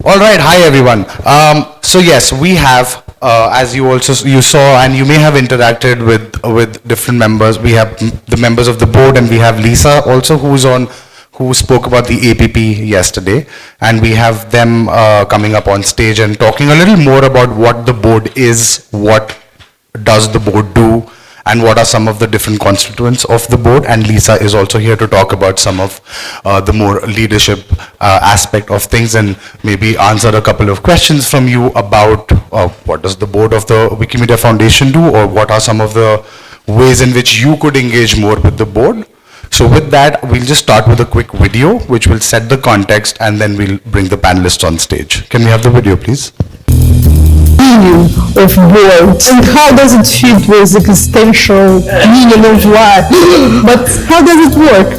All right, hi everyone. So yes, we have, as you saw, and you may have interacted with different members. We have the members of the board, and we have Lisa also, who spoke about the APP yesterday, and we have them coming up on stage and talking a little more about what the board is, what does the board do, and what are some of the different constituents of the board. And Lisa is also here to talk about some of the more leadership aspect of things, and maybe answer a couple of questions from you about what does the board of the Wikimedia Foundation do, or what are some of the ways in which you could engage more with the board. So with that, we'll just start with a quick video, which will set the context, and then we'll bring the panelists on stage. Can we have the video, please? Of boards, and how does it fit with the existential meaning of life? But how does it work?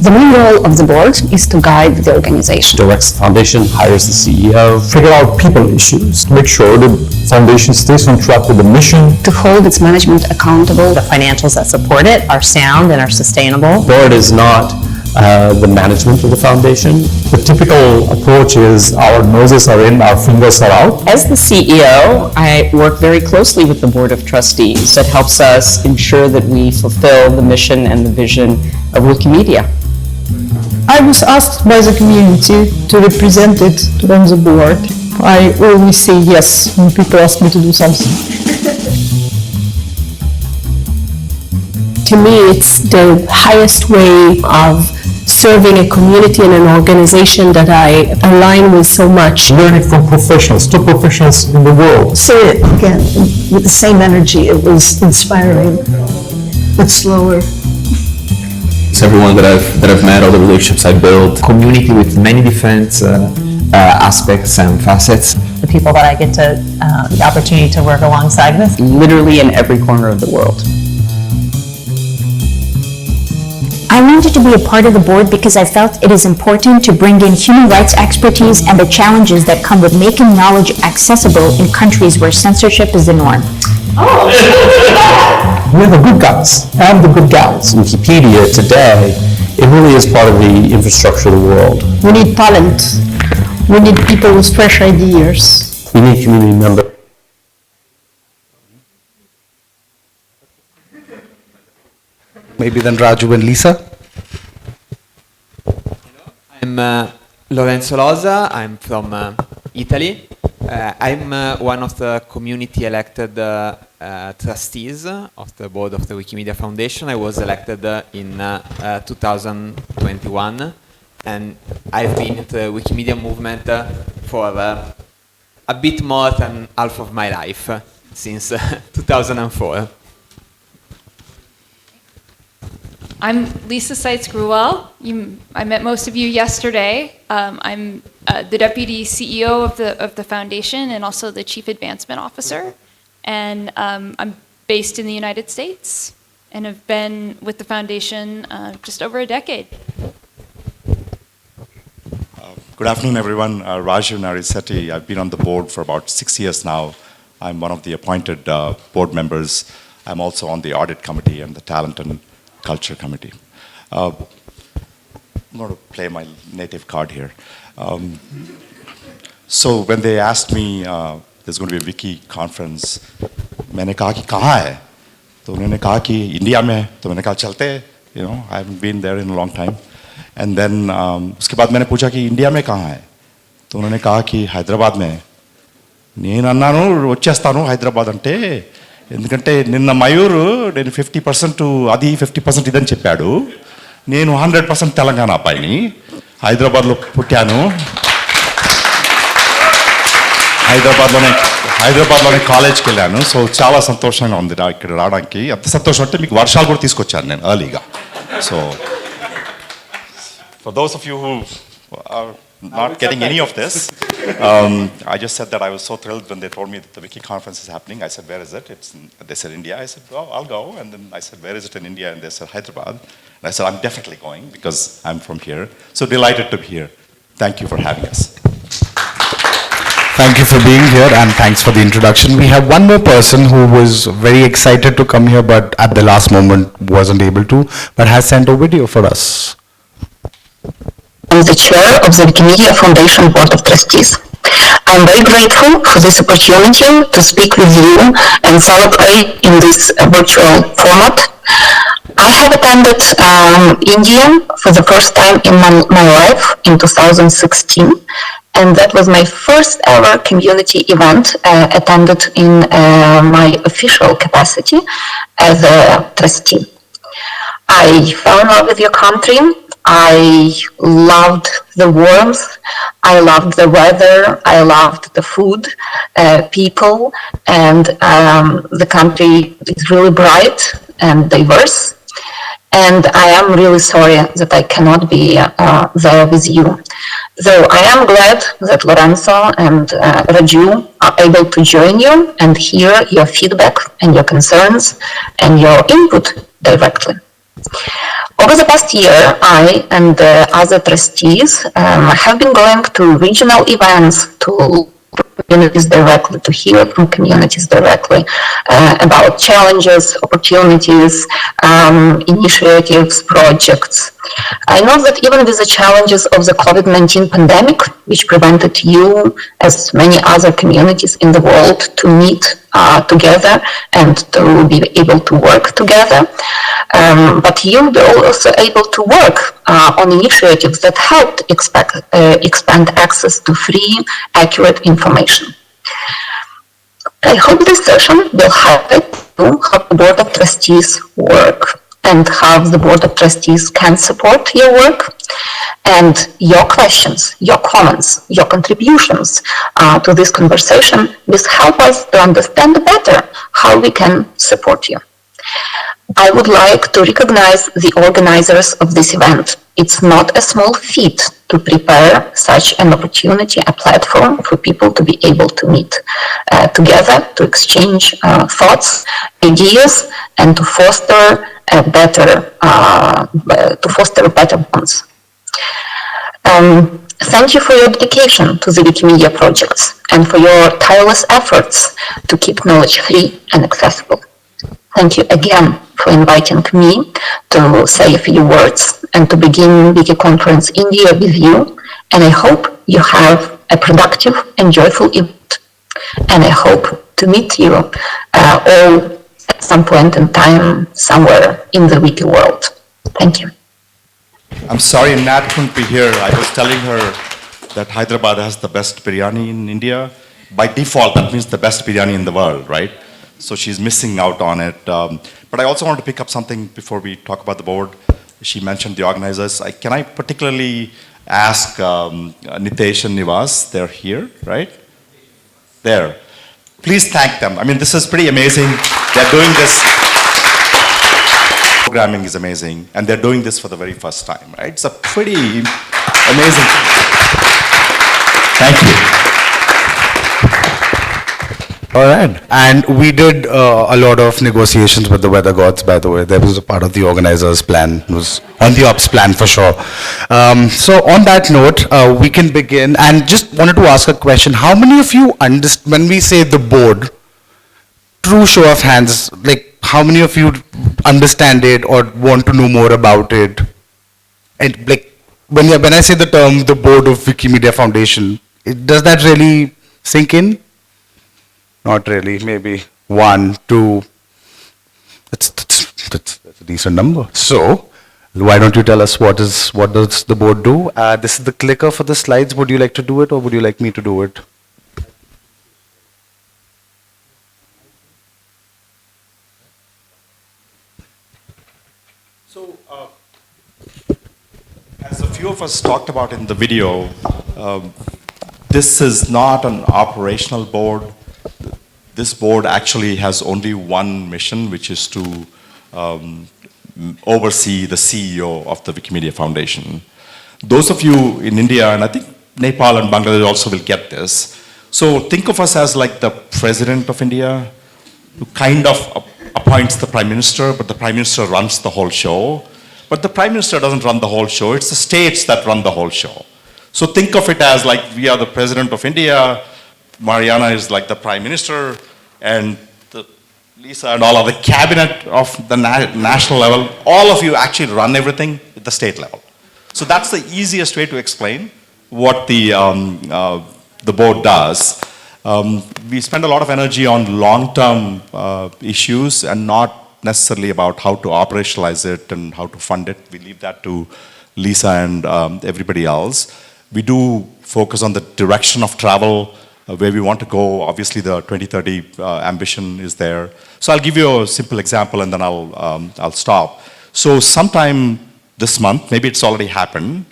The main role of the board is to guide the organization. Directs the foundation, hires the CEO, figure out people issues, to make sure the foundation stays on track with the mission, to hold its management accountable. The financials that support it are sound and are sustainable. The board is not the management of the foundation. The typical approach is our noses are in, our fingers are out. As the CEO, I work very closely with the Board of Trustees that helps us ensure that we fulfill the mission and the vision of Wikimedia. I was asked by the community to represent it on the board. I always say yes when people ask me to do something. To me, it's the highest way of serving a community and an organization that I align with so much. Learning from professionals, top professionals in the world. Say it again with the same energy. It was inspiring, but slower. It's everyone that I've met, all the relationships I built. Community with many different aspects and facets. The people that I get to, the opportunity to work alongside with, literally in every corner of the world. I wanted to be a part of the board because I felt it is important to bring in human rights expertise and the challenges that come with making knowledge accessible in countries where censorship is the norm. We are the good guys and the good gals. Wikipedia today, it really is part of the infrastructure of the world. We need talent. We need people with fresh ideas. We need community members. Maybe then Raju and Lisa. I'm Lorenzo Losa. I'm from Italy. I'm one of the community elected trustees of the board of the Wikimedia Foundation. I was elected in 2021, and I've been in the Wikimedia movement for a bit more than half of my life, since 2004. I'm Lisa Seitz-Gruwell. I met most of you yesterday. I'm the deputy CEO of the foundation and also the chief advancement officer. And I'm based in the United States and have been with the foundation just over a decade. Good afternoon, everyone. Raju Narisetti. I've been on the board for about 6 years now. I'm one of the appointed board members. I'm also on the audit committee and the talent and culture committee. I'm going to play my native card here. So when they asked me there's going to be a WikiConference, मैंने कहा कि कहाँ है? तो उन्होंने कहा कि India में. तो मैंने कहा चलते. You know, I haven't been there in a long time. And then उसके बाद मैंने पूछा कि इंडिया में कहाँ है? तो उन्होंने कहा कि हैदराबाद में. నేను అన్నాను వచ్చేస్తాను హైదరాబాద్ అంటే, ఎందుకంటే నిన్న మయూరు నేను 50% అది 50% ఇదని చెప్పాడు. నేను 100% తెలంగాణ అబ్బాయిని, హైదరాబాద్లో పుట్టాను, హైదరాబాద్లోనే కాలేజ్కి వెళ్ళాను. సో చాలా సంతోషంగా ఉంది ఇక్కడ రావడానికి. ఎంత సంతోషం అంటే మీకు వర్షాలు కూడా తీసుకొచ్చాను నేను ఎర్లీగా. So for those of you who are not getting any of this. I just said that I was so thrilled when they told me that the WikiConference is happening. I said, where is it? They said India. I said, oh, I'll go. And then I said, where is it in India? And they said Hyderabad. And I said, I'm definitely going because I'm from here. So delighted to be here. Thank you for having us. Thank you for being here, and thanks for the introduction. We have one more person who was very excited to come here, but at the last moment wasn't able to, but has sent a video for us. I'm the chair of the Wikimedia Foundation Board of Trustees. I'm very grateful for this opportunity to speak with you and celebrate in this virtual format. I have attended India for the first time in my life in 2016, and that was my first ever community event attended in my official capacity as a trustee. I fell in love with your country. I loved the warmth, I loved the weather, I loved the food, people, and the country is really bright and diverse. And I am really sorry that I cannot be there with you. Though I am glad that Lorenzo and Raju are able to join you and hear your feedback and your concerns and your input directly. Over the past year, I and the other trustees have been going to regional events to communities directly, to hear from communities directly about challenges, opportunities, initiatives, projects. I know that even with the challenges of the COVID-19 pandemic, which prevented you, as many other communities in the world, to meet together and to be able to work together, but you were also able to work on initiatives that helped expand access to free, accurate information. I hope this session will highlight how the Board of Trustees work and how the Board of Trustees can support your work, and your questions, your comments, your contributions to this conversation will help us to understand better how we can support you. I would like to recognize the organizers of this event. It's not a small feat to prepare such an opportunity, a platform for people to be able to meet together, to exchange thoughts, ideas, and to foster better bonds. Thank you for your dedication to the Wikimedia projects and for your tireless efforts to keep knowledge free and accessible. Thank you again for inviting me to say a few words and to begin WikiConference India with you. And I hope you have a productive and joyful event. And I hope to meet you all at some point in time somewhere in the Wiki world. Thank you. I'm sorry Nat couldn't be here. I was telling her that Hyderabad has the best biryani in India. By default, that means the best biryani in the world, right? So she's missing out on it. But I also want to pick up something before we talk about the board. She mentioned the organizers. Can I particularly ask Nitesh and Nivas? They're here, right? There. Please thank them. I mean, this is pretty amazing. They're doing this. Programming is amazing, and they're doing this for the very first time, right? It's a pretty amazing. Thank you. All right. And we did a lot of negotiations with the weather gods, by the way. That was a part of the organizers' plan. It was on the ops plan for sure. So on that note, we can begin. And just wanted to ask a question. How many of you understand, when we say the board, true show of hands, like how many of you understand it or want to know more about it? And like when I say the term, the board of Wikimedia Foundation, does that really sink in? Not really, maybe 1, 2. That's a decent number. So, why don't you tell us what does the board do? This is the clicker for the slides. Would you like to do it or would you like me to do it? So, as a few of us talked about in the video, this is not an operational board. This board actually has only one mission, which is to oversee the CEO of the Wikimedia Foundation. Those of you in India, and I think Nepal and Bangladesh also will get this. So think of us as like the president of India, who kind of appoints the prime minister, but the prime minister runs the whole show. But the prime minister doesn't run the whole show. It's the states that run the whole show. So think of it as like we are the president of India, Mariana is like the prime minister, and Lisa and all of the cabinet of the national level, all of you actually run everything at the state level. So that's the easiest way to explain what the board does. We spend a lot of energy on long-term issues and not necessarily about how to operationalize it and how to fund it. We leave that to Lisa and everybody else. We do focus on the direction of travel, where we want to go. Obviously, the 2030 ambition is there. So I'll give you a simple example and then I'll stop. So sometime this month, maybe it's already happened,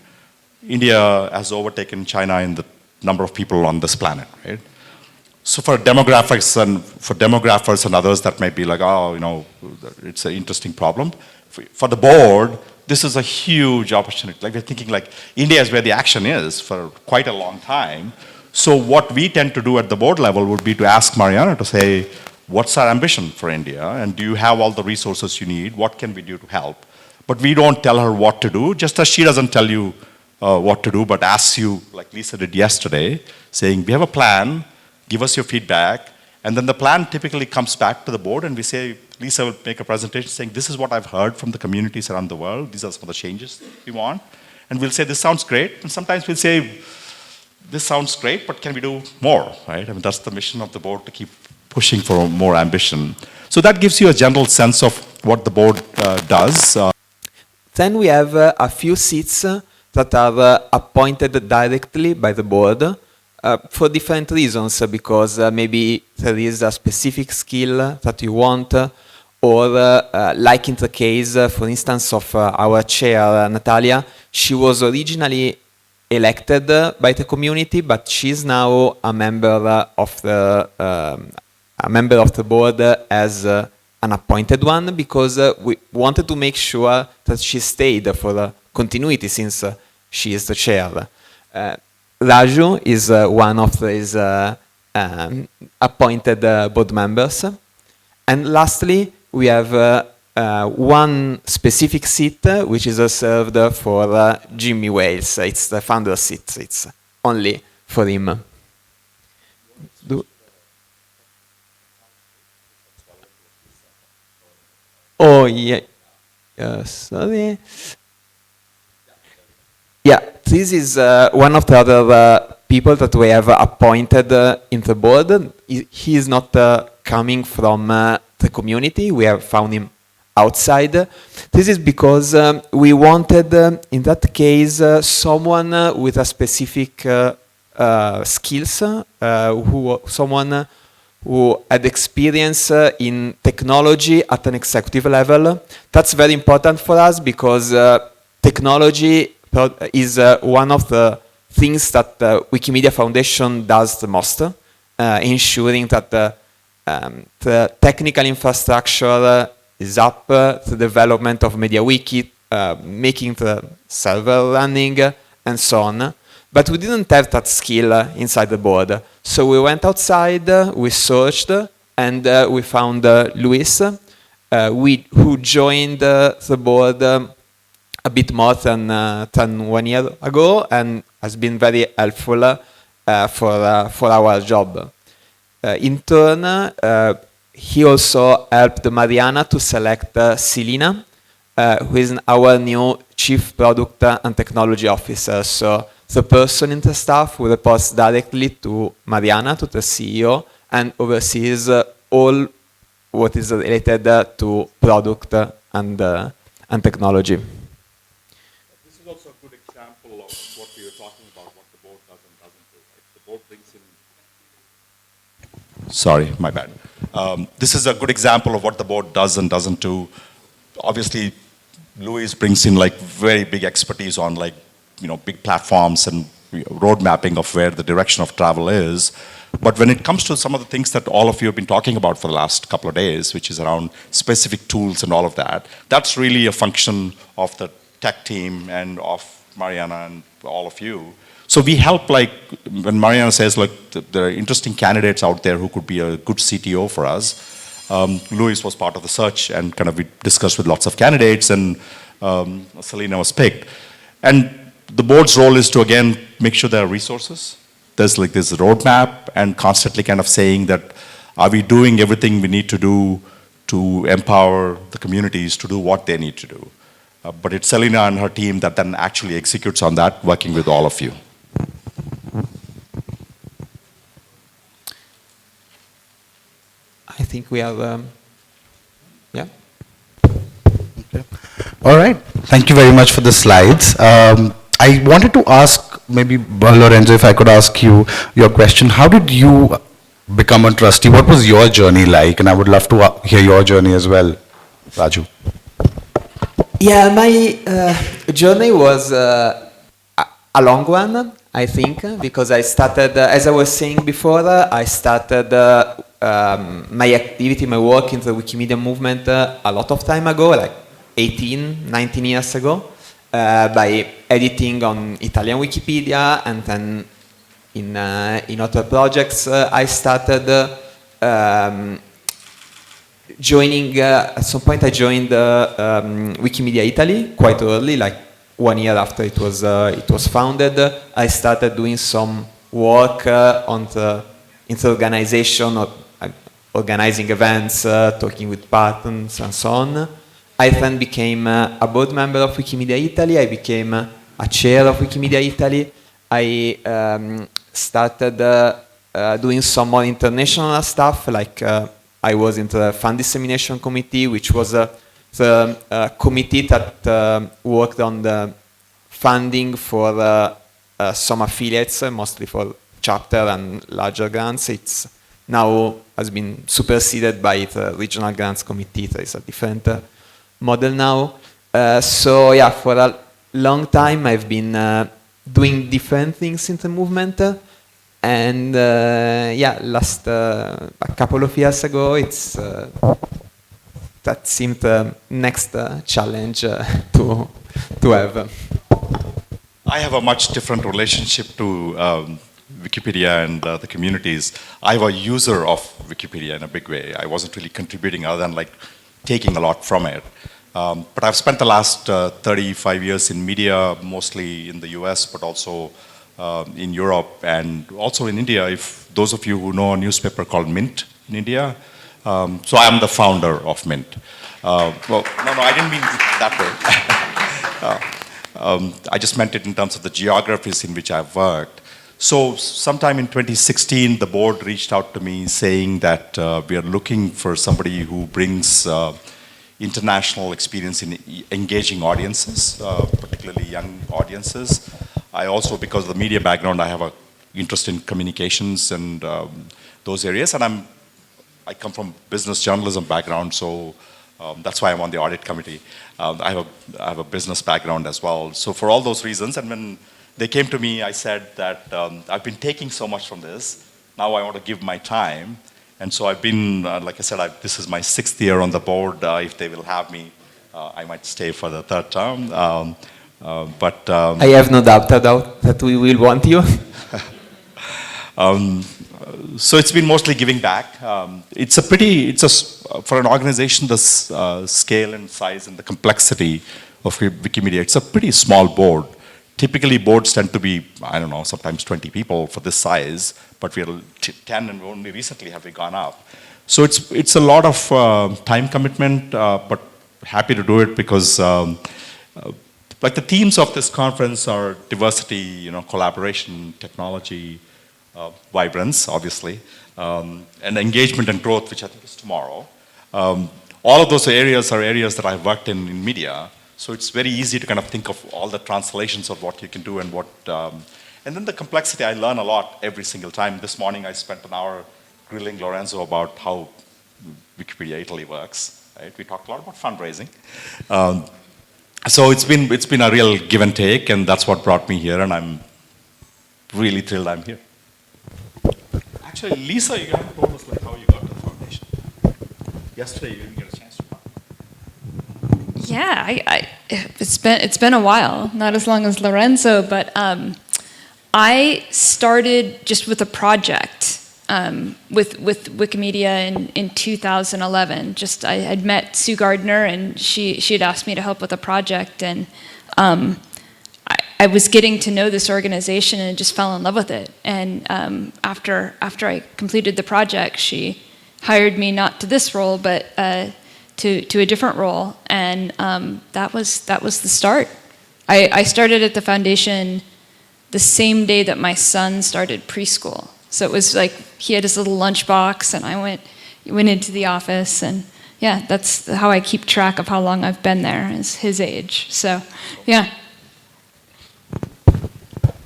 India has overtaken China in the number of people on this planet, right? So for demographers and others, that might be like, oh, you know, it's an interesting problem. For the board, this is a huge opportunity. Like we're thinking like India is where the action is for quite a long time. So what we tend to do at the board level would be to ask Mariana to say, what's our ambition for India? And do you have all the resources you need? What can we do to help? But we don't tell her what to do, just as she doesn't tell you what to do, but asks you, like Lisa did yesterday, saying, we have a plan, give us your feedback, and then the plan typically comes back to the board and we say, Lisa will make a presentation saying, this is what I've heard from the communities around the world, these are some of the changes we want. And we'll say, this sounds great, and sometimes we'll say, this sounds great, but can we do more, right? I mean, that's the mission of the board, to keep pushing for more ambition. So that gives you a general sense of what the board does. Then we have a few seats that are appointed directly by the board for different reasons, because maybe there is a specific skill that you want, or like in the case, for instance, of our chair, Natalia, she was originally elected by the community, but she's now a member of the board as an appointed one, because we wanted to make sure that she stayed for continuity, since she is the chair. Raju is one of these appointed board members. And lastly, we have one specific seat which is reserved for Jimmy Wales. It's the founder seat. It's only for him. Oh, yeah. Sorry. Yeah, this is one of the other people that we have appointed in the board. He is not coming from the community. We have found him outside. This is because we wanted, in that case, someone with a specific skills, someone who had experience in technology at an executive level. That's very important for us, because technology is one of the things that the Wikimedia Foundation does the most, ensuring that the technical infrastructure is up, the development of MediaWiki, making the server running, and so on. But we didn't have that skill inside the board. So we went outside, we searched, and we found Luis, who joined the board a bit more than 1 year ago, and has been very helpful for our job. In turn, he also helped Mariana to select Selina, who is our new Chief Product and Technology Officer. So the person in the staff who reports directly to Mariana, to the CEO, and oversees all what is related to product and technology. This is also a good example of what we were talking about, what the board does and doesn't do. Right? The board brings in... Sorry, my bad. This is a good example of what the board does and doesn't do. Obviously, Luis brings in like very big expertise on like, you know, big platforms and road mapping of where the direction of travel is. But when it comes to some of the things that all of you have been talking about for the last couple of days, which is around specific tools and all of that, that's really a function of the tech team and of Mariana and all of you. So we help, like, when Mariana says, look, there are interesting candidates out there who could be a good CTO for us. Luis was part of the search and kind of we discussed with lots of candidates, and Selina was picked. And the board's role is to, again, make sure there are resources. There's like this roadmap and constantly kind of saying that, are we doing everything we need to do to empower the communities to do what they need to do? but it's Selena and her team that then actually executes on that, working with all of you. I think we have, yeah. All right. Thank you very much for the slides. I wanted to ask, maybe Lorenzo, if I could ask you your question. How did you become a trustee? What was your journey like? And I would love to hear your journey as well, Raju. Yeah, my journey was a long one, I think, because I started, as I was saying before, I started my activity, my work in the Wikimedia movement a lot of time ago, like 18, 19 years ago, by editing on Italian Wikipedia, and then in other projects I started joining, at some point I joined Wikimedia Italy quite early, like 1 year after it was founded. I started doing some work in the organization of organizing events, talking with partners and so on. I then became a board member of Wikimedia Italy. I became a chair of Wikimedia Italy. I started doing some more international stuff, like I was in the Fund Dissemination Committee, which was the committee that worked on the funding for some affiliates, mostly for chapter and larger grants. It's now has been superseded by the Regional Grants Committee. There is a different model now. So yeah, for a long time I've been doing different things in the movement. And yeah, last a couple of years ago, that seemed the next challenge to have. I have a much different relationship to Wikipedia and the communities. I'm a user of Wikipedia in a big way. I wasn't really contributing other than like taking a lot from it. But I've spent the last 35 years in media, mostly in the US, but also in Europe and also in India. If those of you who know a newspaper called Mint in India, so I am the founder of Mint. Well, no, I didn't mean that way. I just meant it in terms of the geographies in which I've worked. So sometime in 2016, the board reached out to me saying that we are looking for somebody who brings international experience in engaging audiences, particularly young audiences. I also, because of the media background, I have an interest in communications and those areas, and I come from business journalism background, so that's why I'm on the audit committee. I have a business background as well. So for all those reasons, and when they came to me, I said that I've been taking so much from this, now I want to give my time. And so I've been, like I said, this is my 6th year on the board. If they will have me, I might stay for the 3rd term. I have no doubt that we will want you. So it's been mostly giving back. For an organization, the scale and size and the complexity of Wikimedia, it's a pretty small board. Typically, boards tend to be, I don't know, sometimes 20 people for this size, but we're 10 and only recently have we gone up. So it's a lot of time commitment, but happy to do it because like the themes of this conference are diversity, collaboration, technology, vibrance, obviously, and engagement and growth, which I think is tomorrow. All of those areas are areas that I've worked in media. So it's very easy to kind of think of all the translations of what you can do and what, and then the complexity, I learn a lot every single time. This morning I spent an hour grilling Lorenzo about how Wikipedia Italy works, right? We talked a lot about fundraising. So it's been a real give and take, and that's what brought me here, and I'm really thrilled I'm here. Actually, Lisa, you haven't told us like how you got to the foundation. Yesterday you didn't get a chance to talk. Yeah, it's been a while, not as long as Lorenzo, but I started just with a project with Wikimedia in 2011. I had met Sue Gardner, and she had asked me to help with a project, and I was getting to know this organization and just fell in love with it. And after I completed the project, she hired me not to this role, but to a different role, and that was the start. I started at the foundation the same day that my son started preschool. So it was like he had his little lunchbox, and I went into the office, and yeah, that's how I keep track of how long I've been there, is his age. So, yeah.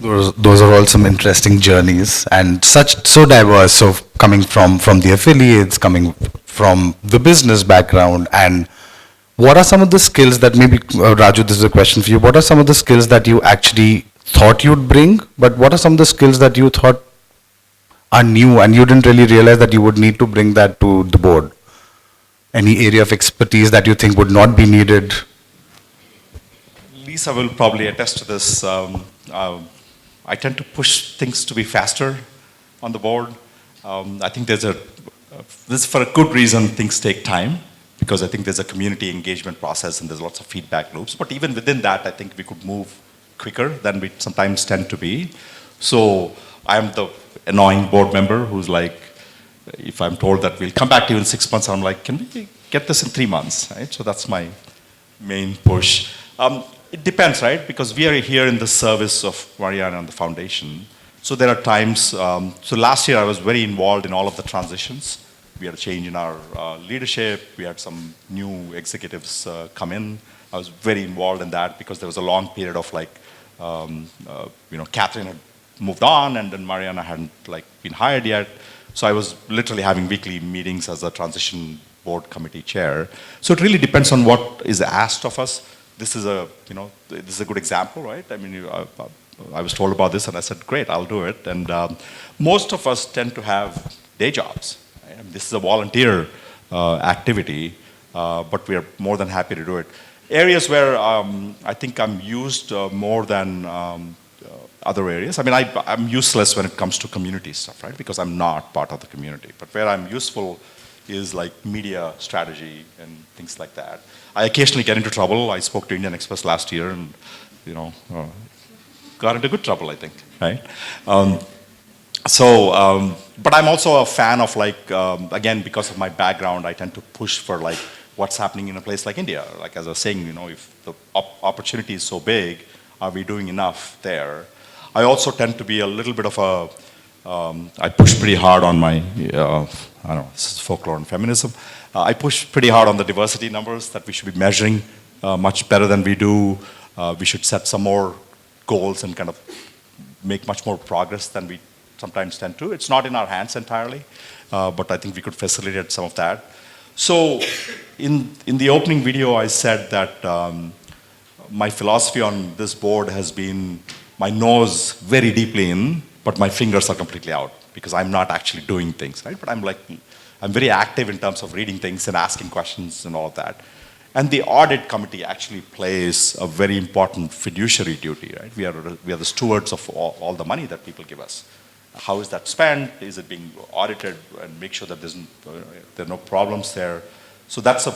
Those are all some interesting journeys, and so diverse. So coming from the affiliates, coming from the business background, and what are some of the skills that maybe, Raju, this is a question for you. What are some of the skills that you actually thought you'd bring, but what are some of the skills that you thought are new and you didn't really realize that you would need to bring that to the board? Any area of expertise that you think would not be needed? Lisa will probably attest to this. I tend to push things to be faster on the board. I think this is for a good reason. Things take time, because I think there's a community engagement process and there's lots of feedback loops. But even within that, I think we could move quicker than we sometimes tend to be. So I'm the annoying board member who's like, if I'm told that we'll come back to you in 6 months, I'm like, can we get this in 3 months, right? So that's my main push. It depends, right? Because we are here in the service of Mariana and the foundation. So there are times, so last year I was very involved in all of the transitions. We had a change in our leadership. We had some new executives come in. I was very involved in that because there was a long period of like, Catherine had moved on, and then Mariana hadn't like been hired yet. So I was literally having weekly meetings as a transition board committee chair. So it really depends on what is asked of us. This is a good example, right? I mean, I was told about this and I said, great, I'll do it. And most of us tend to have day jobs. Right? I mean, this is a volunteer activity, but we are more than happy to do it. Areas where I think I'm used more than other areas. I mean, I'm useless when it comes to community stuff, right? Because I'm not part of the community. But where I'm useful is like media strategy and things like that. I occasionally get into trouble. I spoke to Indian Express last year and, got into good trouble, I think, right? But I'm also a fan of like, again, because of my background, I tend to push for like what's happening in a place like India. Like as I was saying, if the opportunity is so big, are we doing enough there? I also tend to be a little bit of I push pretty hard on my, this is folklore and feminism. I push pretty hard on the diversity numbers that we should be measuring much better than we do. We should set some more goals and kind of make much more progress than we sometimes tend to. It's not in our hands entirely, but I think we could facilitate some of that. So in the opening video, I said that my philosophy on this board has been my nose very deeply in, but my fingers are completely out because I'm not actually doing things, right? But I'm very active in terms of reading things and asking questions and all of that. And the audit committee actually plays a very important fiduciary duty, right? We are the stewards of all the money that people give us. How is that spent? Is it being audited? And make sure that there are no problems there. So that's a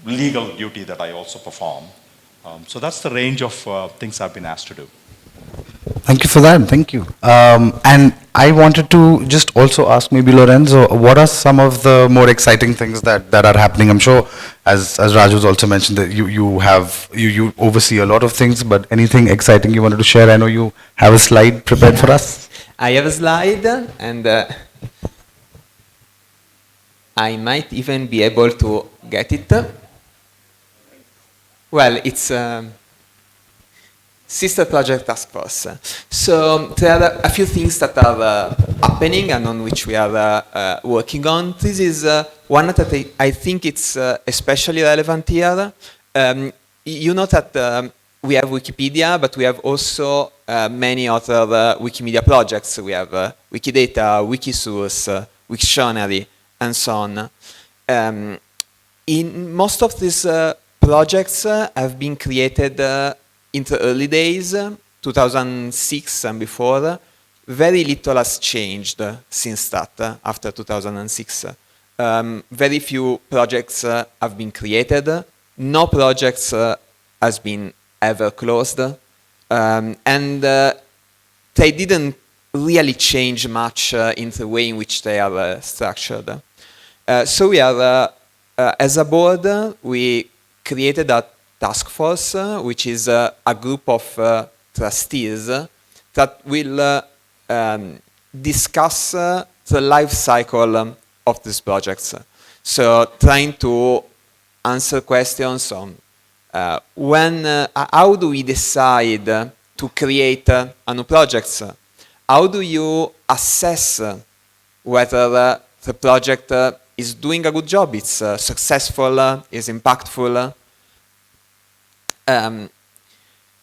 legal duty that I also perform. So that's the range of things I've been asked to do. Thank you for that. Thank you. And I wanted to just also ask maybe Lorenzo, what are some of the more exciting things that are happening? I'm sure, as Raju's also mentioned, that you oversee a lot of things, but anything exciting you wanted to share? I know you have a slide prepared for us. I have a slide, and I might even be able to get it. Well, it's Sister Project Task Force. So there are a few things that are happening and on which we are working on. This is one that I think it's especially relevant here. You know that we have Wikipedia, but we have also many other Wikimedia projects. We have Wikidata, Wikisource, Wiktionary, and so on. In most of these projects have been created in the early days, 2006 and before. Very little has changed since that, after 2006. Very few projects have been created. No projects has been ever closed. And they didn't really change much in the way in which they are structured. So we are as a board, we created a task force, which is a group of trustees that will discuss the life cycle of these projects. So trying to answer questions on how do we decide to create a new project? How do you assess whether the project is doing a good job, it's successful, is impactful?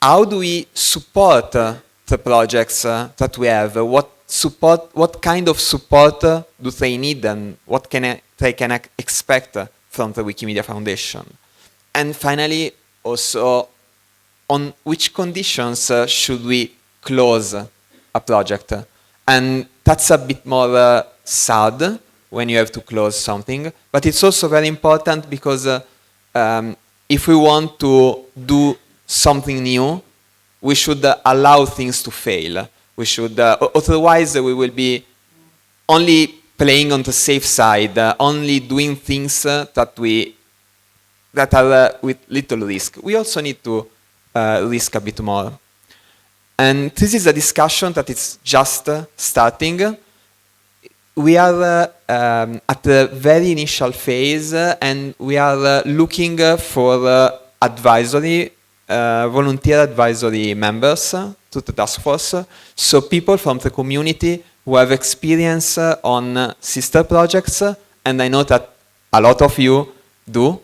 How do we support the projects that we have? What kind of support do they need, and what they can expect from the Wikimedia Foundation? And finally, also, on which conditions should we close a project? And that's a bit more sad when you have to close something, but it's also very important because if we want to do something new, we should allow things to fail. We should, otherwise we will be only playing on the safe side, only doing things that are with little risk. We also need to risk a bit more. And this is a discussion that is just starting. We are at the very initial phase, and we are looking for advisory, volunteer advisory members to the task force. So people from the community who have experience on sister projects, and I know that a lot of you do,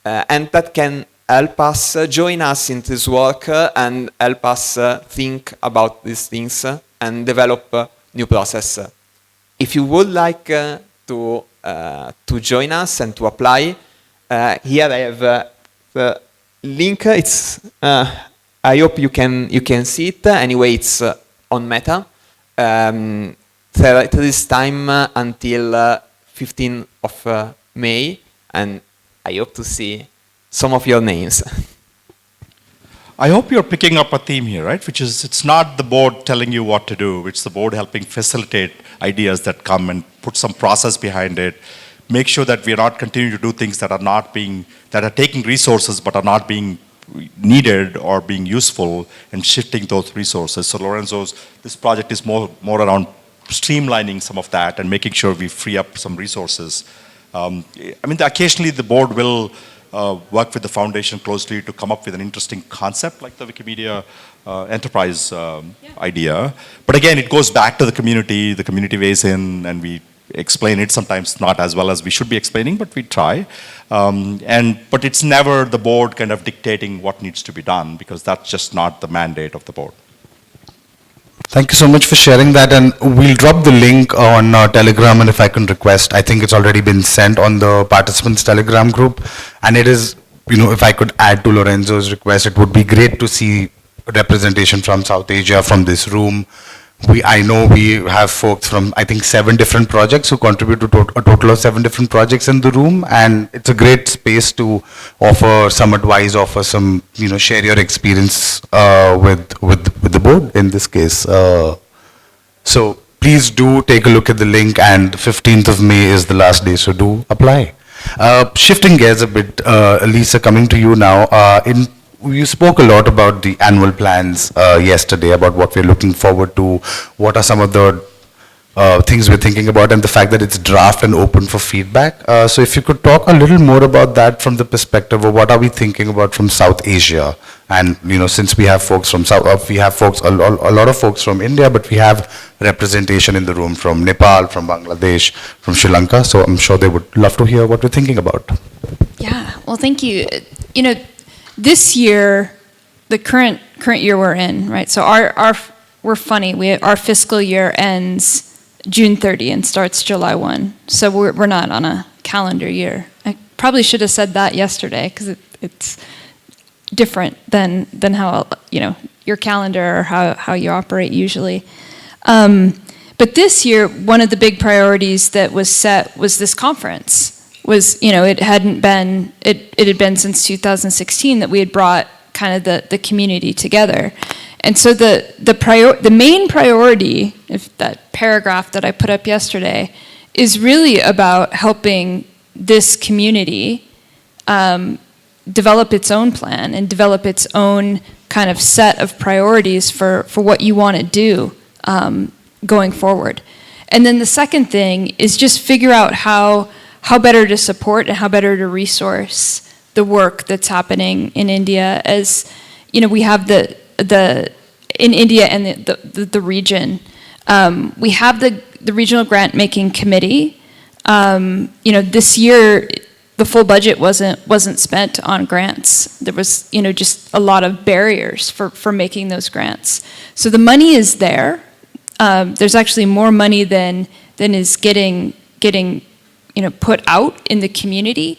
and that can help us, join us in this work and help us think about these things and develop new process. If you would like to join us and to apply, here I have the link. It's I hope you can see it. Anyway, it's on Meta. There is time until 15th of May, and I hope to see some of your names. I hope you're picking up a theme here, right? Which is, it's not the board telling you what to do, it's the board helping facilitate ideas that come and put some process behind it. Make sure that we are not continuing to do things that are taking resources but are not being needed or being useful, and shifting those resources. So this project is more around streamlining some of that and making sure we free up some resources. I mean, occasionally the board will work with the foundation closely to come up with an interesting concept like the Wikimedia enterprise idea. But again, it goes back to the community weighs in, and we explain it, sometimes not as well as we should be explaining, but we try. But it's never the board kind of dictating what needs to be done, because that's just not the mandate of the board. Thank you so much for sharing that, and we'll drop the link on Telegram, and if I can request, I think it's already been sent on the participants Telegram group, and it is, if I could add to Lorenzo's request, it would be great to see representation from South Asia, from this room. I know we have folks from, I think, 7 different projects who contribute to a total of 7 different projects in the room, and it's a great space to offer some advice, offer some, share your experience with the board in this case. So please do take a look at the link, and 15th of May is the last day, so do apply. Shifting gears a bit, Lisa, coming to you now. You spoke a lot about the annual plans yesterday, about what we're looking forward to, what are some of the things we're thinking about, and the fact that it's draft and open for feedback. So if you could talk a little more about that from the perspective of what are we thinking about from South Asia, and since we have folks from we have folks, a lot of folks from India, but we have representation in the room from Nepal, from Bangladesh, from Sri Lanka. So I'm sure they would love to hear what we're thinking about. Yeah, well, thank you. This year, the current year we're in, right? So we're funny. Our fiscal year ends June 30 and starts July 1. So we're not on a calendar year. I probably should have said that yesterday, because it's different than how your calendar or how you operate usually. But this year, one of the big priorities that was set was this conference. It had been since 2016 that we had brought kind of the community together. And so the main priority, if that paragraph that I put up yesterday, is really about helping this community develop its own plan and develop its own kind of set of priorities for what you want to do going forward. And then the second thing is just figure out how better to support and how better to resource the work that's happening in India. As you know, we have the in India and the region, we have the regional grant making committee. You know, this year the full budget wasn't spent on grants. There was, you know, just a lot of barriers for making those grants. So the money is there. There's actually more money than is getting you know, put out in the community.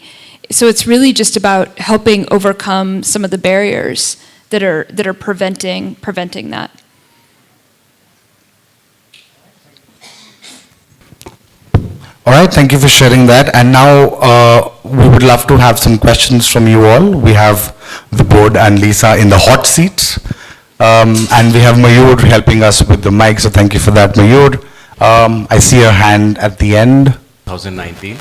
So it's really just about helping overcome some of the barriers that are preventing that. All right, thank you for sharing that. And now we would love to have some questions from you all. We have the board and Lisa in the hot seats. And we have Mayur helping us with the mic, so thank you for that, Mayur. I see your hand at the end. 2019.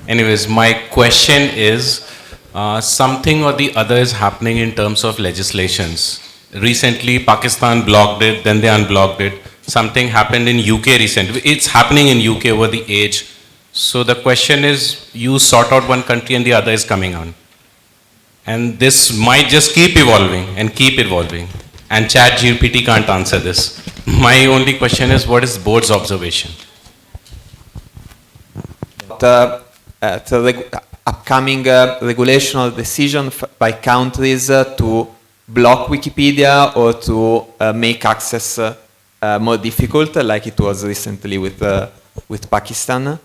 Anyways, my question is, something or the other is happening in terms of legislations. Recently, Pakistan blocked it, then they unblocked it. Something happened in UK recently. It's happening in UK over the age. So the question is, you sort out one country and the other is coming on. And this might just keep evolving and keep evolving. And ChatGPT can't answer this. My only question is, what is board's observation? The upcoming regulation or decision by countries to block Wikipedia or to make access more difficult, like it was recently with Pakistan.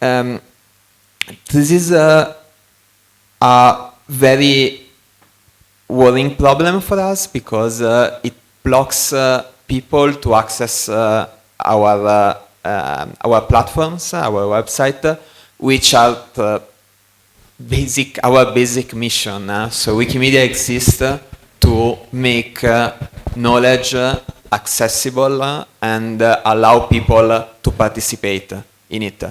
This is a very worrying problem for us because it blocks people to access our platforms, our website, which are our basic mission. So Wikimedia exists to make knowledge accessible and allow people to participate in it.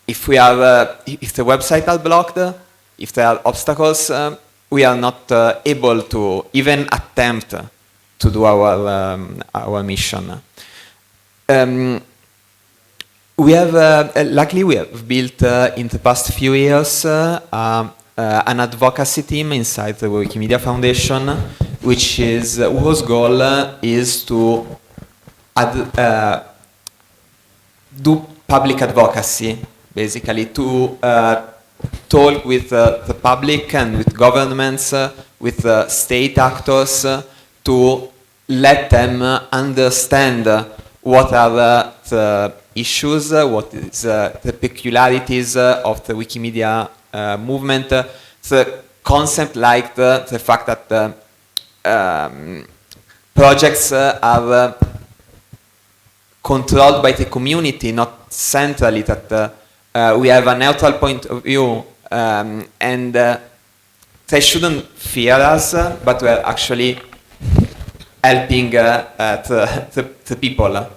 If the websites are blocked, if there are obstacles, we are not able to even attempt to do our mission. We have, luckily we have built in the past few years an advocacy team inside the Wikimedia Foundation, whose goal is to do public advocacy, basically, to talk with the public and with governments, with state actors, to let them understand what are the issues, what is the peculiarities of the Wikimedia movement, the concept like the fact that projects are controlled by the community, not centrally, that we have a neutral point of view, and they shouldn't fear us, but we're actually helping the people.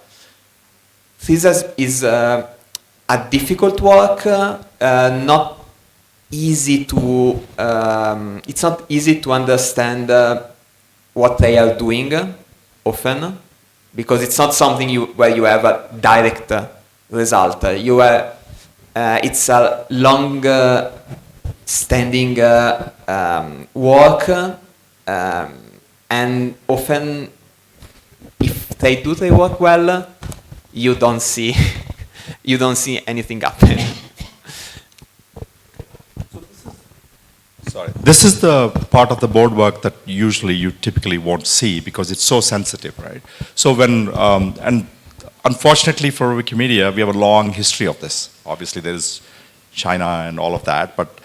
This is a difficult work, not easy to, it's not easy to understand what they are doing often, because it's not something where you have a direct result. It's a long standing work, and often if they do their work well, you don't see anything happen. Sorry. This is the part of the board work that usually you typically won't see because it's so sensitive, right? So when, and unfortunately for Wikimedia, we have a long history of this. Obviously there is China and all of that, but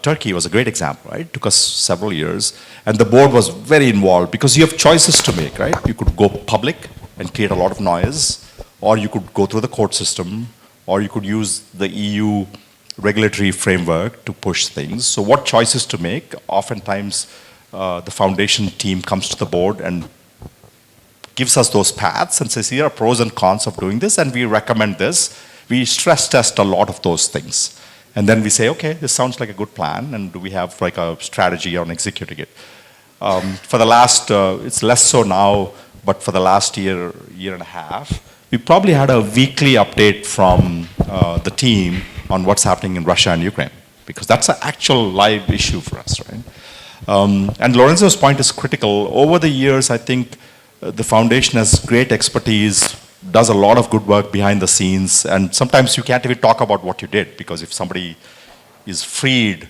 Turkey was a great example, right? It took us several years, and the board was very involved because you have choices to make, right? You could go public and create a lot of noise, or you could go through the court system, or you could use the EU regulatory framework to push things. So what choices to make? Oftentimes, the foundation team comes to the board and gives us those paths and says, here are pros and cons of doing this, and we recommend this. We stress test a lot of those things. And then we say, okay, this sounds like a good plan, and do we have like a strategy on executing it? For the last, it's less so now, but for the last year and a half, we probably had a weekly update from the team on what's happening in Russia and Ukraine, because that's an actual live issue for us, right? And Lorenzo's point is critical. Over the years, I think the foundation has great expertise, does a lot of good work behind the scenes, and sometimes you can't even talk about what you did, because if somebody is freed,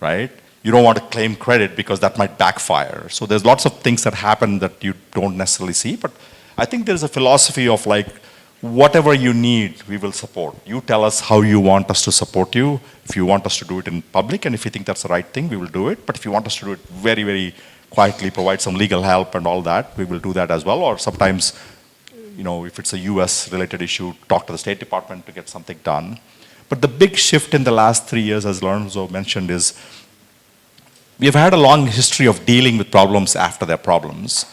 right, you don't want to claim credit because that might backfire. So there's lots of things that happen that you don't necessarily see, but I think there's a philosophy of like, whatever you need, we will support. You tell us how you want us to support you. If you want us to do it in public, and if you think that's the right thing, we will do it. But if you want us to do it very, very quietly, provide some legal help and all that, we will do that as well. Or sometimes, you know, if it's a US related issue, talk to the State Department to get something done. But the big shift in the last 3 years, as Lorenzo mentioned, is we've had a long history of dealing with problems after they're problems.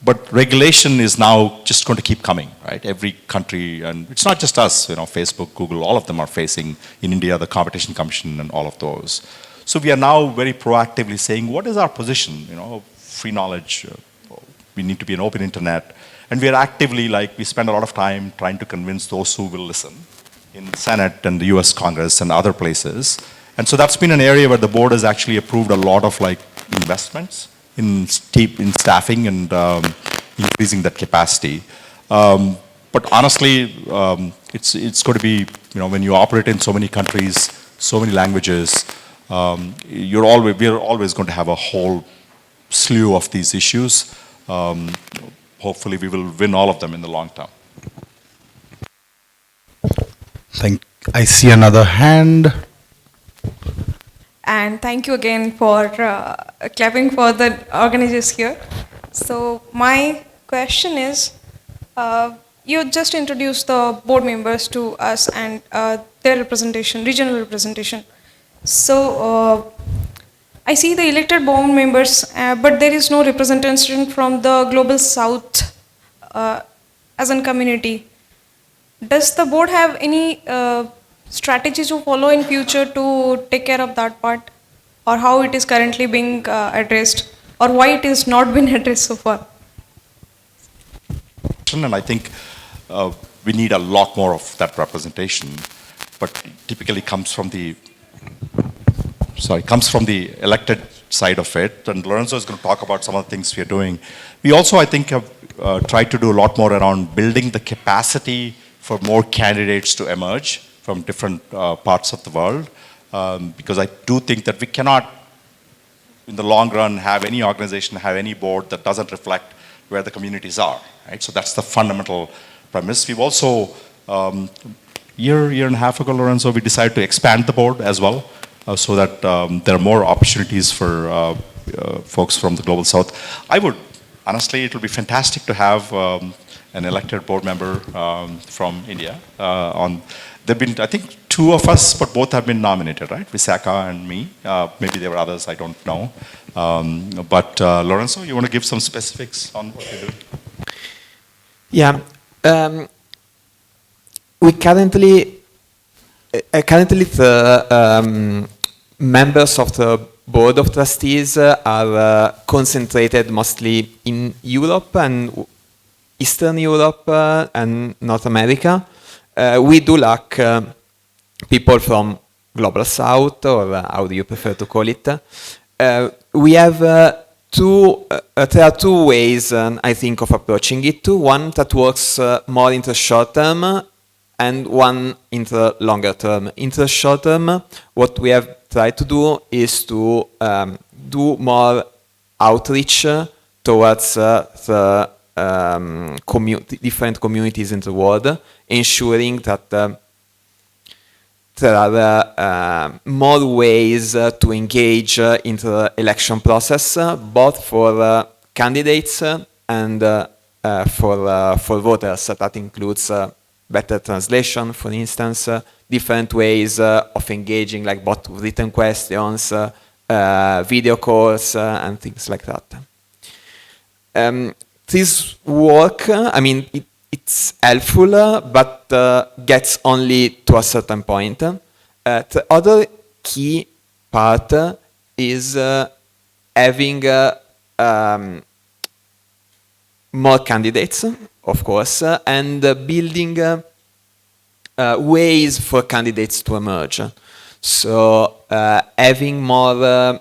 But regulation is now just going to keep coming, right? Every country, and it's not just us, you know, Facebook, Google, all of them are facing, in India, the Competition Commission and all of those. So we are now very proactively saying, what is our position? You know, free knowledge, we need to be an open internet. And we are actively, like, we spend a lot of time trying to convince those who will listen in the Senate and the US Congress and other places. And so that's been an area where the board has actually approved a lot of like investments in staffing and increasing that capacity. But honestly, it's going to be, you know, when you operate in so many countries, so many languages, we're always going to have a whole slew of these issues. Hopefully we will win all of them in the long term. I see another hand. And thank you again for clapping for the organizers here. So my question is, you just introduced the board members to us and their representation, regional representation. So I see the elected board members, but there is no representation from the Global South as a community. Does the board have any strategies to follow in future to take care of that part, or how it is currently being addressed, or why it is not been addressed so far? And I think we need a lot more of that representation, but it typically comes from the elected side of it. And Lorenzo is going to talk about some of the things we are doing. We also, I think, have tried to do a lot more around building the capacity for more candidates to emerge from different parts of the world, because I do think that we cannot, in the long run, have any organization, have any board that doesn't reflect where the communities are, right? So that's the fundamental premise. We've also, year and a half ago, Lorenzo, we decided to expand the board as well, so that there are more opportunities for folks from the Global South. Honestly, it will be fantastic to have an elected board member from India. There've been, I think, 2 of us, but both have been nominated, right? Visakha and me. Maybe there were others, I don't know. But Lorenzo, you want to give some specifics on what you do? Yeah. We currently the members of the Board of Trustees are concentrated mostly in Europe and Eastern Europe and North America. We do lack people from Global South, or how do you prefer to call it. We have there are 2 ways, I think, of approaching it. One that works more in the short term, and one in the longer term. In the short term, what we have tried to do is to do more outreach towards the different communities in the world, ensuring that there are more ways to engage in the election process, both for candidates and for voters. That includes better translation, for instance, different ways of engaging, like both written questions, video calls, and things like that. This work, I mean, it's helpful, but gets only to a certain point. The other key part is having more candidates, of course, and building ways for candidates to emerge. So having more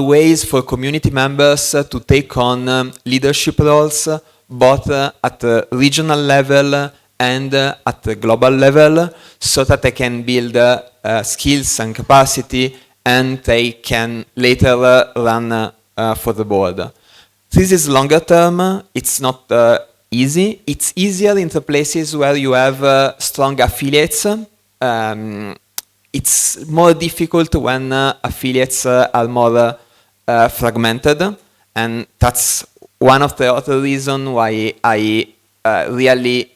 ways for community members to take on leadership roles, both at the regional level and at the global level, so that they can build skills and capacity, and they can later run for the board. This is longer term. It's not easy. It's easier in the places where you have strong affiliates. It's more difficult when affiliates are more fragmented, and that's one of the other reasons why I really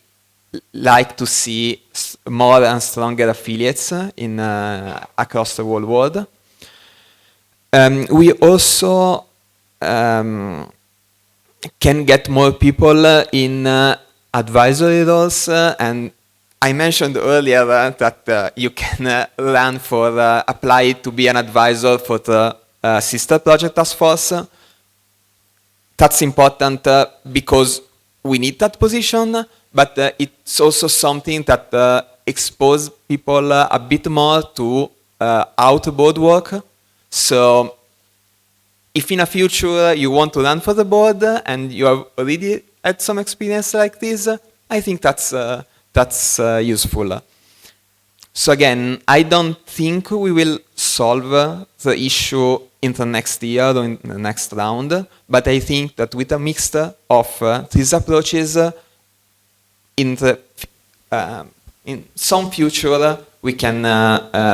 like to see more and stronger affiliates in across the whole world. We also can get more people in advisory roles, and I mentioned earlier that you can run for, apply to be an advisor for the Sister Project Task Force. That's important because we need that position, but it's also something that exposes people a bit more to out-board work. So if in the future you want to run for the board and you have already had some experience like this, I think that's useful. So again, I don't think we will solve the issue in the next year or in the next round, but I think that with a mix of these approaches, in some future we can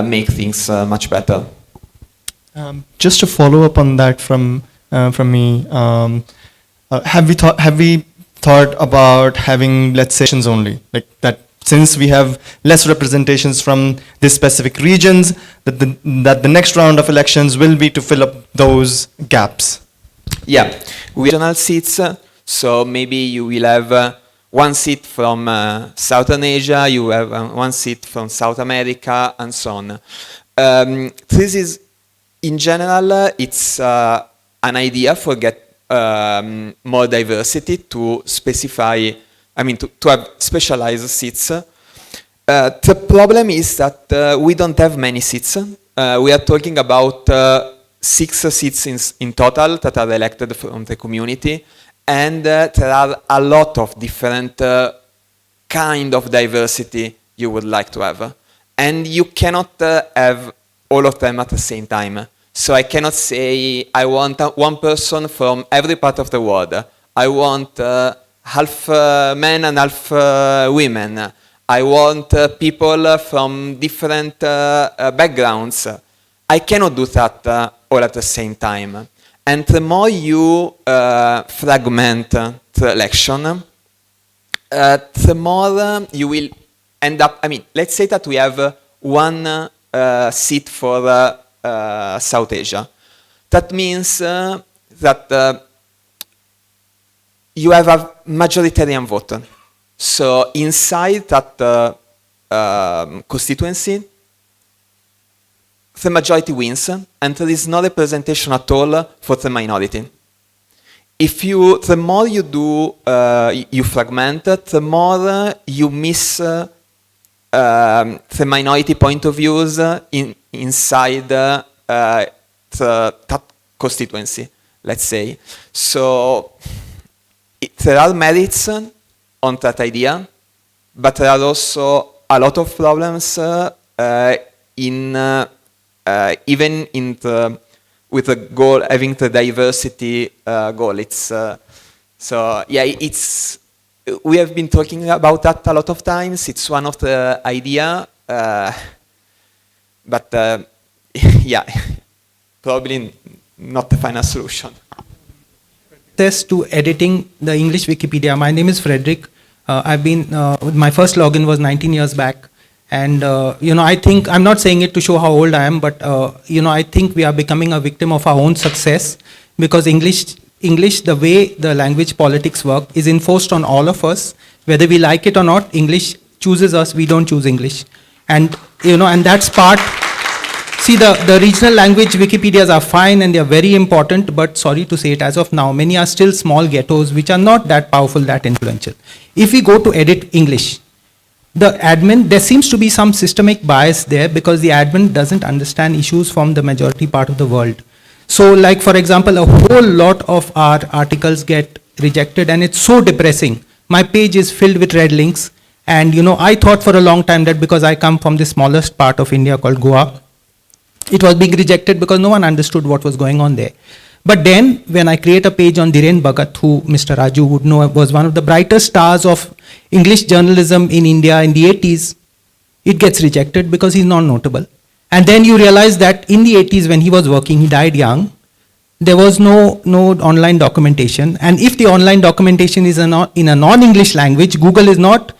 make things much better. Just to follow up on that from me, have we thought about having, let's say, sessions only, like that? Since we have less representations from these specific regions, that the next round of elections will be to fill up those gaps. Yeah, regional seats. So maybe you will have one seat from Southern Asia, you have one seat from South America, and so on. This is, in general, it's an idea for get more diversity, to specify, I mean, to have specialized seats. The problem is that we don't have many seats. We are talking about 6 seats in total that are elected from the community, and there are a lot of different kind of diversity you would like to have. And you cannot have all of them at the same time. So I cannot say I want one person from every part of the world. I want half men and half women. I want people from different backgrounds. I cannot do that all at the same time. And the more you fragment the election, the more you will end up, I mean, let's say that we have one seat for South Asia. That means that you have a majoritarian vote. So inside that constituency, the majority wins, and there is no representation at all for the minority. The more you do, you fragment, the more you miss the minority point of views inside that constituency, let's say. So there are merits on that idea, but there are also a lot of problems even with the goal, having the diversity goal. It's so yeah, we have been talking about that a lot of times. It's one of the idea, but yeah, probably not the final solution. Access to editing the English Wikipedia. My name is Frederick. I've been, my first login was 19 years back. And, I think, I'm not saying it to show how old I am, but, I think we are becoming a victim of our own success, because English, the way the language politics work, is enforced on all of us. Whether we like it or not, English chooses us, we don't choose English. And, and that's part. See, the regional language Wikipedias are fine and they are very important, but sorry to say it, as of now, many are still small ghettos which are not that powerful, that influential. If we go to edit English, the admin, there seems to be some systemic bias there because the admin doesn't understand issues from the majority part of the world. So like, for example, a whole lot of our articles get rejected and it's so depressing. My page is filled with red links. And I thought for a long time that because I come from the smallest part of India called Goa, it was being rejected because no one understood what was going on there. But then when I create a page on Dhiren Bhagat, who Mr. Raju would know was one of the brightest stars of English journalism in India in the 80s, it gets rejected because he's not notable. And then you realize that in the 80s when he was working, he died young, there was no online documentation. And if the online documentation is in a non-English language, Google is not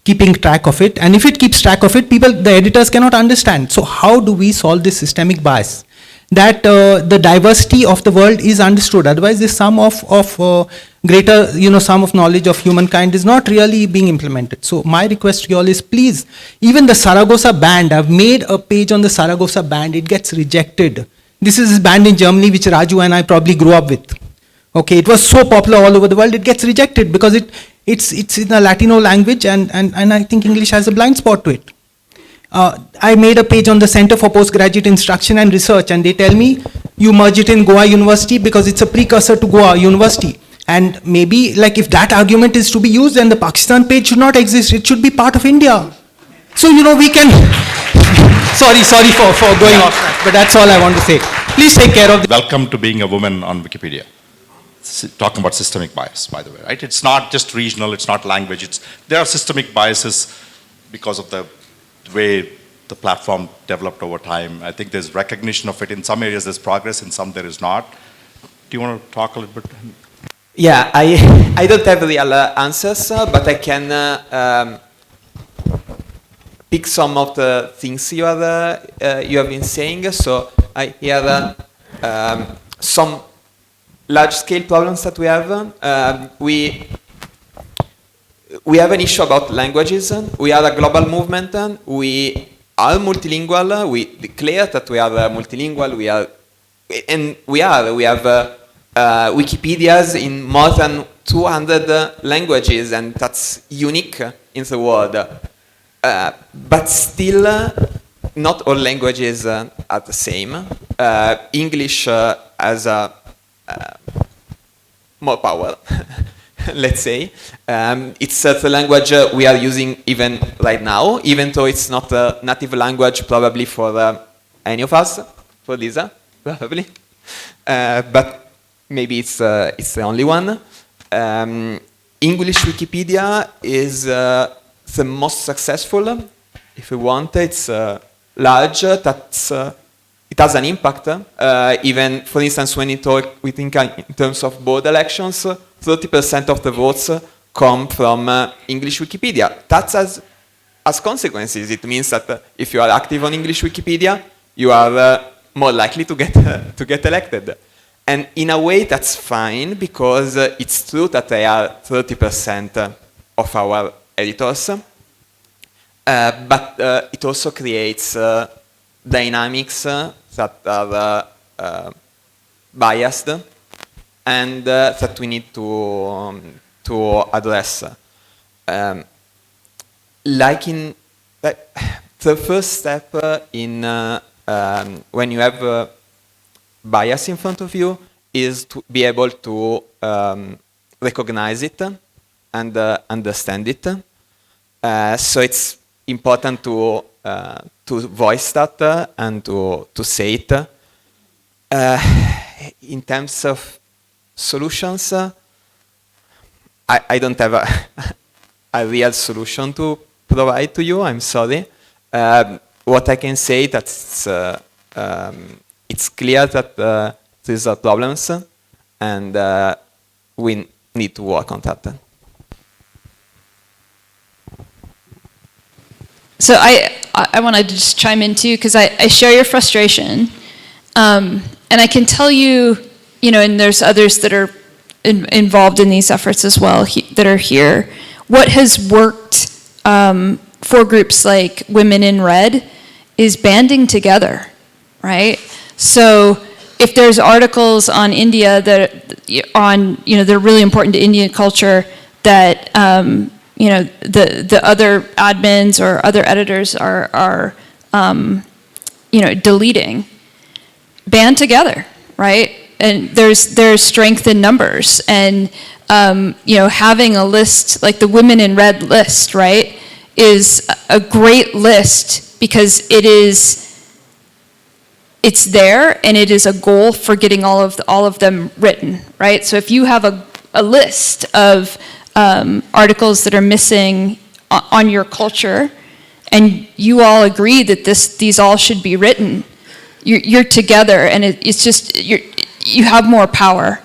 keeping track of it. And if it keeps track of it, the editors cannot understand. So how do we solve this systemic bias? That the diversity of the world is understood. Otherwise, this sum of greater, sum of knowledge of humankind is not really being implemented. So my request to you all is, please, even the Saragossa band, I've made a page on the Saragossa band, it gets rejected. This is a band in Germany which Raju and I probably grew up with. Okay, it was so popular all over the world, it gets rejected because it's in a Latino language and I think English has a blind spot to it. I made a page on the Center for Postgraduate Instruction and Research and they tell me you merge it in Goa University because it's a precursor to Goa University. And maybe like if that argument is to be used, then the Pakistan page should not exist, it should be part of India. So we can, sorry for going off track, but that's all I want to say. Please take care of Welcome to being a woman on Wikipedia. Talking about systemic bias, by the way, right? It's not just regional, it's not language, there are systemic biases because of the way the platform developed over time. I think there's recognition of it. In some areas there's progress, in some there is not. Do you want to talk a little bit? Yeah, I don't have real answers, but I can pick some of the things you have been saying. So I hear some large-scale problems that we have. We have an issue about languages. We are a global movement. We are multilingual. We declare that we are multilingual. We have Wikipedias in more than 200 languages, and that's unique in the world. But still, not all languages are the same. English has more power, let's say. It's the language we are using even right now, even though it's not a native language probably for any of us, for Lisa, probably. But maybe it's the only one. English Wikipedia is the most successful. If you want, it's large. It has an impact. Even, for instance, when we think in terms of board elections, 30% of the votes come from English Wikipedia. That has consequences. It means that if you are active on English Wikipedia, you are more likely to get elected. And in a way, that's fine, because it's true that they are 30% of our editors. But it also creates dynamics that are biased and that we need to address. The first step in when you have bias in front of you is to be able to recognize it and understand it. So it's important to voice that and to say it. In terms of solutions, I don't have a real solution to provide to you, I'm sorry. What I can say that it's clear that these are problems and we need to work on that. So I want to just chime in too, because I share your frustration. And I can tell you, and there's others that are involved in these efforts as well that are here. What has worked for groups like Women in Red is banding together, right? So if there's articles on India that they're really important to Indian culture that the other admins or other editors are deleting, band together, right? And there's strength in numbers, and having a list like the Women in Red list, right, is a great list because it's there and it is a goal for getting all of them written, right? So if you have a list of articles that are missing on your culture, and you all agree that these all should be written, you're together, and it's just you have more power.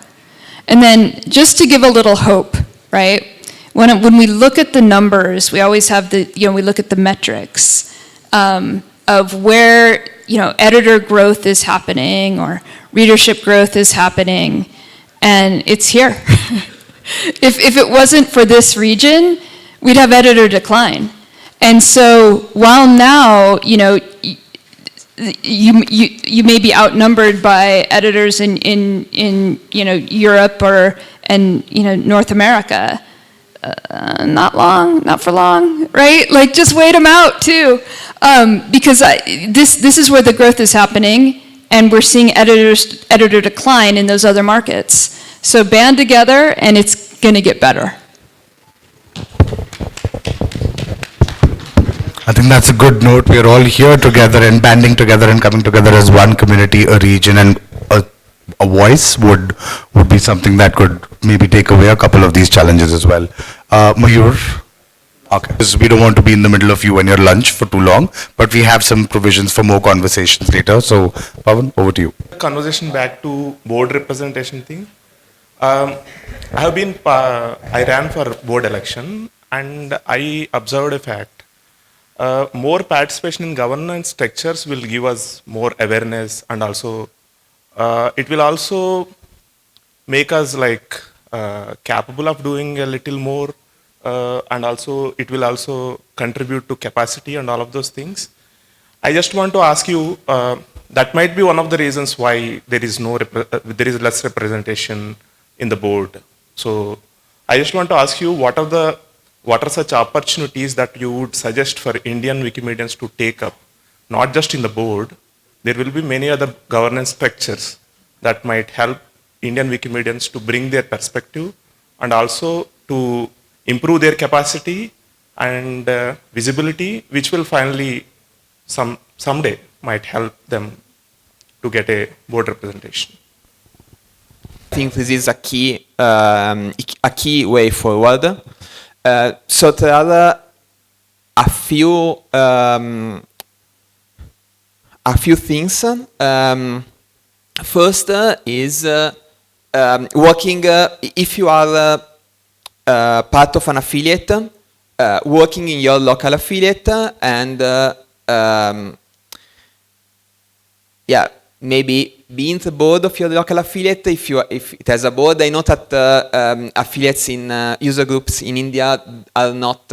And then just to give a little hope, right? When we look at the numbers, we always have we look at the metrics of where editor growth is happening or readership growth is happening, and it's here. If it wasn't for this region, we'd have editor decline. And so while now, you may be outnumbered by editors in Europe and North America, not for long, right? Like just wait them out too, because this is where the growth is happening, and we're seeing editor decline in those other markets. So band together, and it's going to get better. I think that's a good note. We are all here together and banding together and coming together as one community, a region, and a voice would be something that could maybe take away a couple of these challenges as well. Mayur? Okay. Because we don't want to be in the middle of you and your lunch for too long, but we have some provisions for more conversations later. So, Pawan, over to you. Conversation back to board representation thing. I ran for board election, and I observed a fact. More participation in governance structures will give us more awareness, and also it will also make us capable of doing a little more, and also it will also contribute to capacity and all of those things. I just want to ask you, that might be one of the reasons why there is less representation in the board. So I just want to ask you, what are such opportunities that you would suggest for Indian Wikimedians to take up, not just in the board? There will be many other governance structures that might help Indian Wikimedians to bring their perspective and also to improve their capacity and visibility, which will finally someday might help them to get a board representation. I think this is a key way forward. So there are a few things. First is working. If you are part of an affiliate, working in your local affiliate, and maybe be in the board of your local affiliate if it has a board. I know that affiliates in user groups in India are not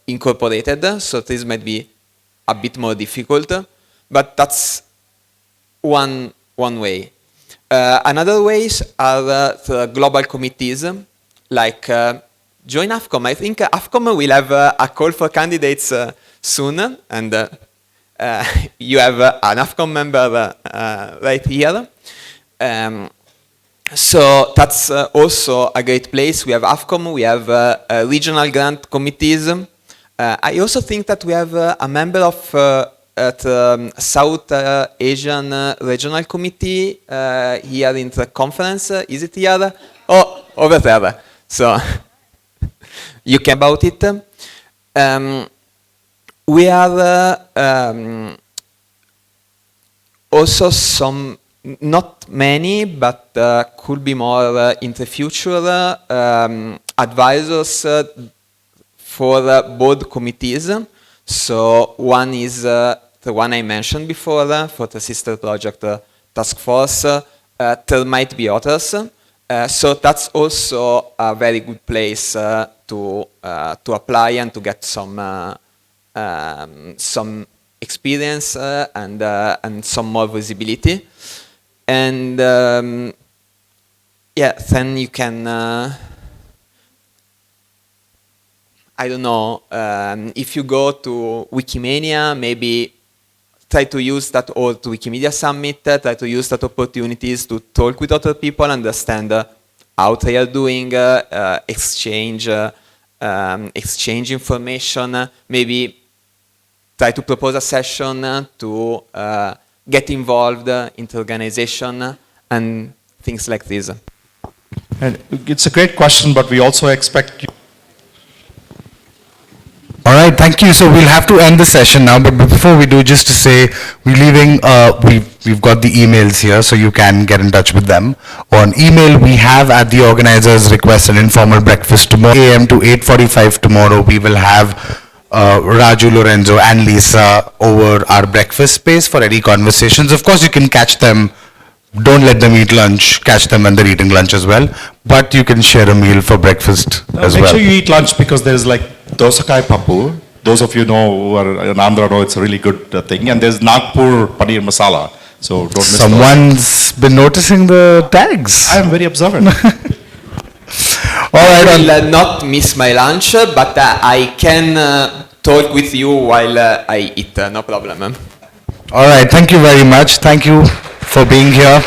incorporated, so this might be a bit more difficult, but that's one way. Another ways are the global committees, like join AFCOM. I think AFCOM will have a call for candidates soon, and you have an AFCOM member right here. So that's also a great place. We have AFCOM, we have regional grant committees. I also think that we have a member of the South Asian Regional Committee here in the conference. Is it here? Oh, over there. So you care about it. We are also some, not many, but could be more in the future, advisors for board committees. So one is the one I mentioned before for the sister project task force. There might be others. So that's also a very good place to apply and to get some experience and some more visibility. And yeah, then you can, I don't know, if you go to Wikimania, maybe try to use that, or to Wikimedia Summit, try to use that opportunities to talk with other people, understand how they are doing, exchange information, maybe try to propose a session to get involved in the organization and things like this. And it's a great question, but we also expect you. All right, thank you. So we'll have to end the session now, but before we do, just to say, we're leaving, we've got the emails here, so you can get in touch with them. On email, we have, at the organizer's request, an informal breakfast tomorrow, a.m. to 8:45 tomorrow. We will have Raju, Lorenzo, and Lisa over our breakfast space for any conversations. Of course, you can catch them. Don't let them eat lunch. Catch them when they're eating lunch as well. But you can share a meal for breakfast as Make well. sure you eat lunch, because there's like dosakai papu. Those of you know who are in Andhra know it's a really good thing. And there's Nagpur paneer masala. So don't miss those. Someone's been noticing the tags. I am very observant. All right. I will not miss my lunch, but I can talk with you while I eat. No problem. All right. Thank you very much. Thank you for being here.